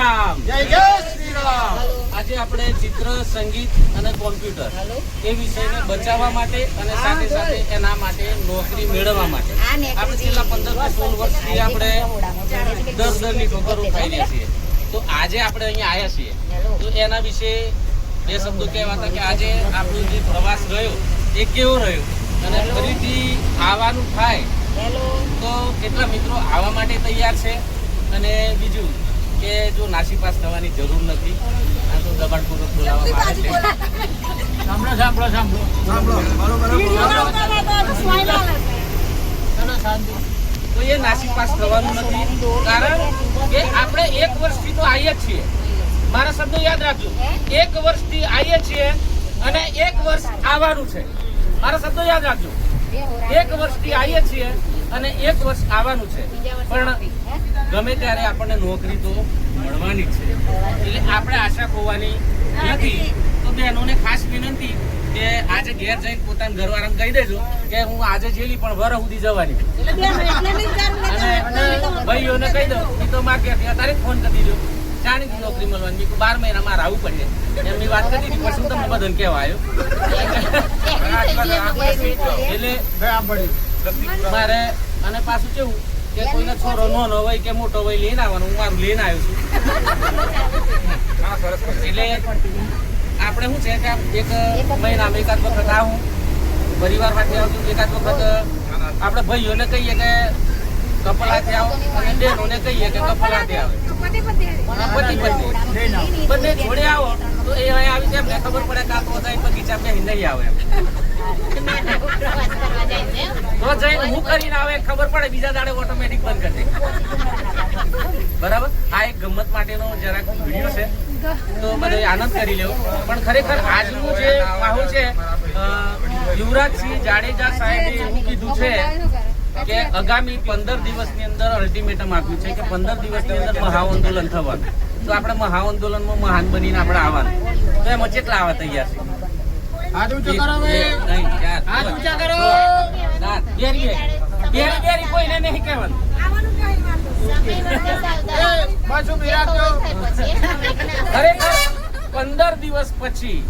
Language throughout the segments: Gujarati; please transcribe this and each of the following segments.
રામ. જય જય શ્રી રામ. આજે આપણે ચિત્ર, સંગીત અને કોમ્પ્યુટર એ વિષયને બચાવવા માટે અને સાથે સાથે એના માટે નોકરી મેળવવા માટે આપણે છેલ્લા 15 થી 16 વર્ષથી આપણે દરની ઠોકરો ખાઈ રહ્યા છીએ. તો આજે આપણે અહીંયા આવ્યા છીએ તો એના વિશે બે શબ્દો કહેવા હતા કે આજે આપણો જે પ્રવાસ રહ્યો એ કેવો રહ્યો અને ફરીથી આવવાનું થાય તો કેટલા મિત્રો આવવા માટે તૈયાર છે અને બીજું કે જો નાસીપાસ થવાની જરૂર નથી. આ તો દબાણપૂર્વક બોલાવવામાં આવે છે. તો એ નાસીપાસ થવાનું નથી કારણ કે આપણે 1 વર્ષથી તો આવીએ છીએ. મારા શબ્દો યાદ રાખજો, 1 વર્ષથી આવીએ છીએ અને 1 વર્ષ આવવાનું છે. મારા શબ્દો યાદ રાખજો, 1 વર્ષથી આવીએ છીએ અને 1 વર્ષ આવવાનું છે. પણ ગમે ત્યારે આપણને નોકરી તો મળવાની છે એટલે આપણે આશા ખોવાની નથી. તો બહેનોને ખાસ વિનંતી કે આજે ઘેર જઈને પોતાના ઘરવાળાને કહી દેજો કે હું આજે જેલી પણ વર સુધી જવાની. અને ભાઈઓને કહી દો એ તો માર્કેટ અત્યારે ફોન કરી દીધો જાણીતી નોકરી મળવાની 12 મહિના મારે આવવું પડે એમની વાત કરી દીધી. પછી હું તમને બધાને કહેવા આવ્યો એટલે મારે. અને પાછું કેવું કે કોઈનો છોરો નાનો હોય કે મોટો હોય લઈને આવવાનું, હું મારું લઈને આવ્યો છું. એટલે આપણે શું છે કે એક મહિનામાં એકાદ વખત આવું પરિવાર માટે આવતું, એકાદ વખત આપણે ભાઈઓને કહીએ કે કપલ હાથે આવો અને બહેનોને કહીએ કે કપલ હાથે આવે. પતિ પત્ની બંને જોડે આવો તો એ આવી છે એમને ખબર પડે કે આ તો બગીચા બે નહીં આવે એમ. તો જઈને હું કરીને આવે ખબર પડે, બીજા દાડે ઓટોમેટિક બંધ કરી દે. બરાબર. આ એક ગમત માટેનો જરાક વિડીયો છે તો બધો આનંદ કરી લેવો. પણ ખરેખર આજનું જે માહોલ છે, યુવરાજસિંહ જાડેજા સાહેબે એવું કીધું છે કે આગામી 15 દિવસની અંદર અલ્ટિમેટમ આપ્યું છે કે 15 દિવસની અંદર મહાઆંદોલન થવાનું. તો આપણે મહાઆંદોલનમાં મહાન બનીને આપણે આવવાનું. તો એમાં કેટલા આવવા તૈયાર છે? હાથ ઊંચો કરો ભાઈ, હાથ ઊંચા કરો. બેરી કોઈને નહીં કહેવાનું. ખરેખર 15 દિવસ પછી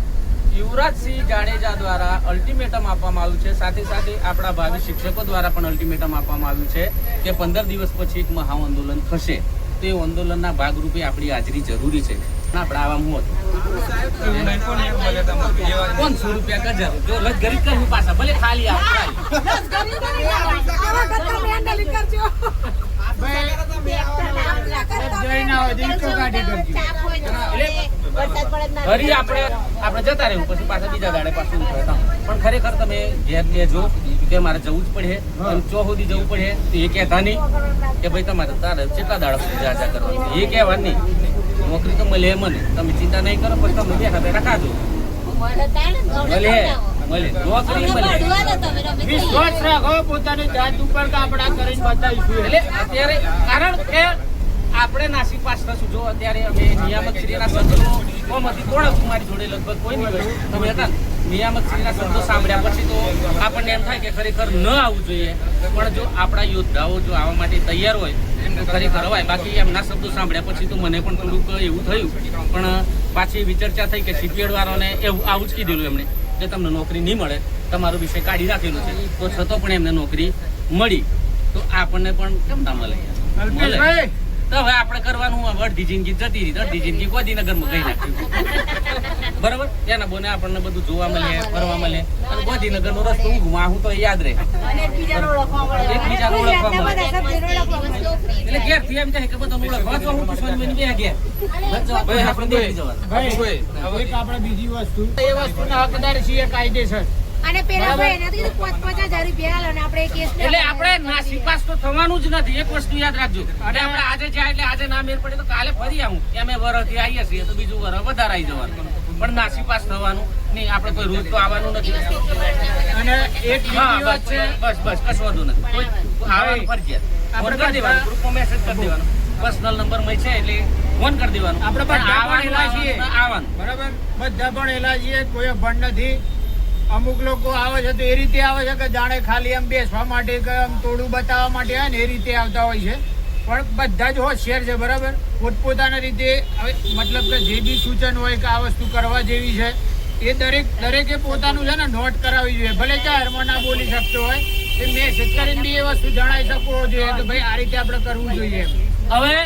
યુવરાજસિંહ જાડેજા દ્વારા અલ્ટિમેટમ આપવામાં આવ્યું છે. સાથે સાથે આપણા ભાવિ શિક્ષકો દ્વારા પણ અલ્ટિમેટમ આપવામાં આવ્યું છે કે 15 દિવસ પછી એક મહાઆંદોલન થશે. તો એ આંદોલનના ભાગરૂપે આપણી હાજરી જરૂરી છે. આપણે આવા મોત 500 રૂપિયા ગજર જો લગરી કરવું પાછા ભલે ખાલી ફરી આપણે જતા રહેવું પછી પાછા બીજા દાડે પાછું. પણ ખરેખર તમે ઘેર લેજો કે મારે જવું જ પડે, ચો સુધી જવું પડે તો એ કહેતા નહીં કે ભાઈ તમારે તારે કેટલા દાડા જાજા કરવાનું, એ કહેવા નહીં. નોકરી તો મળે મને, તમે ચિંતા નહીં કરો, પછી તમે બેઠા બેઠા ખાજો. મળે નોકરી મળે. વિશ્વાસ રાખો પોતાની જાત ઉપર કે આપણે કરીને બતાવીશું. એટલે અત્યારે કારણ કે આપણે નાસીપાસ થશું. જો અત્યારે અમે નિયામક શ્રીના શબ્દો કોમાંથી કોણ હતું મારી જોડે? લગભગ કોઈ નહીં હોય. તમે હતા નિયામક શ્રીના શબ્દો સાંભળ્યા પછી તો આપણને એમ થાય કે ખરેખર ન આવવું જોઈએ. પણ જો આપણા યોદ્ધાઓ જો આવવા માટે તૈયાર હોય તો ખરેખર અવાય. બાકી એમના શબ્દો સાંભળ્યા પછી તો મને પણ થોડુંક એવું થયું. પણ પાછી વિચર્ચા થઈ કે સીપીએડ વાળાને એવું આવું જ કીધેલું એમણે કે તમને નોકરી નહીં મળે, તમારો વિષય કાઢી રાખેલો છે. તો છતાં પણ એમને નોકરી મળી. તો આપણને પણ કેમ ના મળે? તો હવે આપણે કરવાનું અડધી જિંદગી જતી રહી, અડધી જિંદગી ગાંધીનગરમાં ગઈ નાખ્યું. બરાબર. એના બોને આપણને બધું જોવા મળે, ફરવા મળે અને ગાંધીનગરનો રસ્તો ઊંઘમાં હું તો યાદ રહે, એકબીજાને ઓળખવા મળે. એટલે ઘેરથી એમ થાય કે બધા ઓળખવા તો હું પૂછવાની બે ઘેર આપણે દેખી જવાનું. આપણે બીજી વસ્તુ એ વસ્તુના હકદાર છીએ કાયદેસર. અને પેલા ભાઈ એનાથી 50,000 રૂપિયા આલો ને આપણે કેસ એટલે આપણે નાસીપાસ તો થવાનું જ નથી. એક વસ્તુ યાદ રાખજો. અને આપણે આજે જાય એટલે આજે ના મેળ પડે તો કાલે ફરી આવું. અમે વરસથી આવીએ છીએ તો બીજું વરસ વધારે આવી જવાનું. પણ નાસીપાસ થવાનું નહીં. આપણે કોઈ રોજ તો આવવાનું નથી. અને એક વાત છે, બસ કશું વાંધો નથી. કોઈ આવવાનું ફરજિયાત ફોન કરી દેવાનું, ગ્રુપમાં મેસેજ કરી દેવાનો, પર્સનલ નંબર માં છે એટલે ફોન કરી દેવાનો. આપણે પણ આવવાનું બરાબર. બધા પણ એલા છીએ, કોઈ ભણ નથી. અમુક લોકો આવે છે તો એ રીતે આવે છે કે જાણે ખાલી એમ બેસવા માટે કે આમ તોડું બતાવવા માટે આવે ને એ રીતે આવતા હોય છે. પણ બધા જ હોશિયાર છે બરાબર પોતપોતાના રીતે હવે મતલબ કે જે બી સૂચન હોય કે આ વસ્તુ કરવા જેવી છે એ દરેકે પોતાનું છે ને નોટ કરાવવી જોઈએ ભલે જાહેરમાં ના બોલી શકતો હોય એ મેસેજ કરીને બી એ વસ્તુ જણાવી શકો જોઈએ કે ભાઈ આ રીતે આપણે કરવું જોઈએ હવે